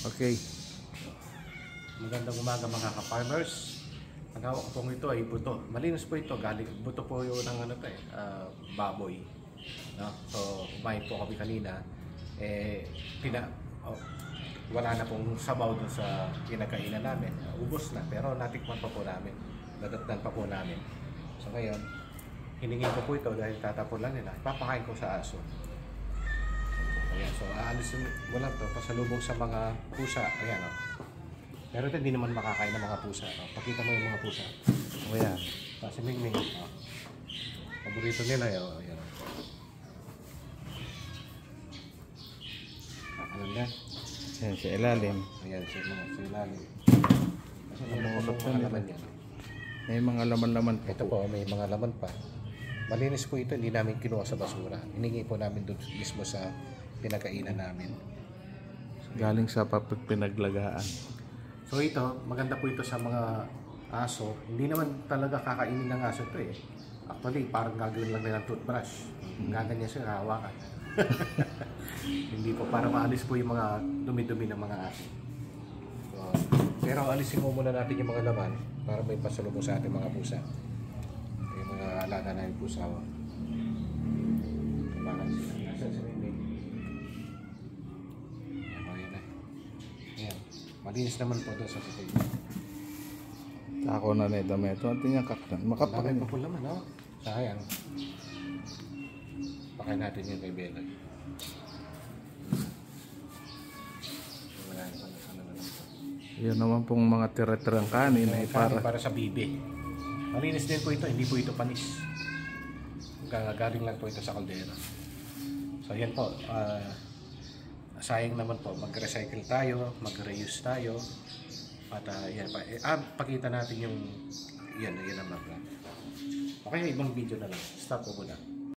Okay. Magandang umaga mga ka-farmers. Ang hawak ko ito ay buto. Malinis po ito. Galing buto po yung ng baboy. No? So, kumain po kami kanina. Wala na pong sabaw dun sa pinagkainan namin. Ubos na. Pero natikman pa po namin. Nadatnan pa po namin. So ngayon, hiningi ko po ito dahil tatapon lang nila. Papakain ko sa aso. Ayan, so aalisin mo lang to pasalubong sa mga pusa. Ayan, pero ito hindi naman makakain ng mga pusa. Pakita mo yung mga pusa. Ayan, si Mingming. Paborito nila yun. Ayan. Ano yan? Ayan, sa ilalim. Ayan, sa ilalim. Kasi mga laman yan. May mga laman-laman pa. Ito po, may mga laman pa. Malinis po ito, hindi namin kinuha sa basura. Hiningi po namin doon mismo sa pinagkainan namin. So, galing sa pinaglagaan. So ito, maganda po ito sa mga aso. Hindi naman talaga kakainin ng aso ito eh. Actually, parang gagawin lang nila ng toothbrush. Gaganyan siya, hawakan. Hindi po, para maalis po yung mga dumi-dumi ng mga aso. So, pero alisin mo muna natin yung mga laman para may pasalubong sa ating mga pusa. Yung mga alaga na yung pusa. Kailangan sila. Nasaan si Mimi? Ayan. Malinis naman po doon sa sitay. Ako na na ito. Ito natin yung kaktan. Makapakin. Lagay pa po naman, no? Sayang. Pakain natin yung kay Bella. Yan naman pong mga tira-tirang kanin ay para sa bibi. Malinis din po ito, hindi po ito panis. Galing lang po ito sa kaldera. So yan po, sayang naman po, mag-recycle tayo, mag-reuse tayo. At yan pa, pakita natin yung yan naman. Okay, ibang video na lang. Stop po muna.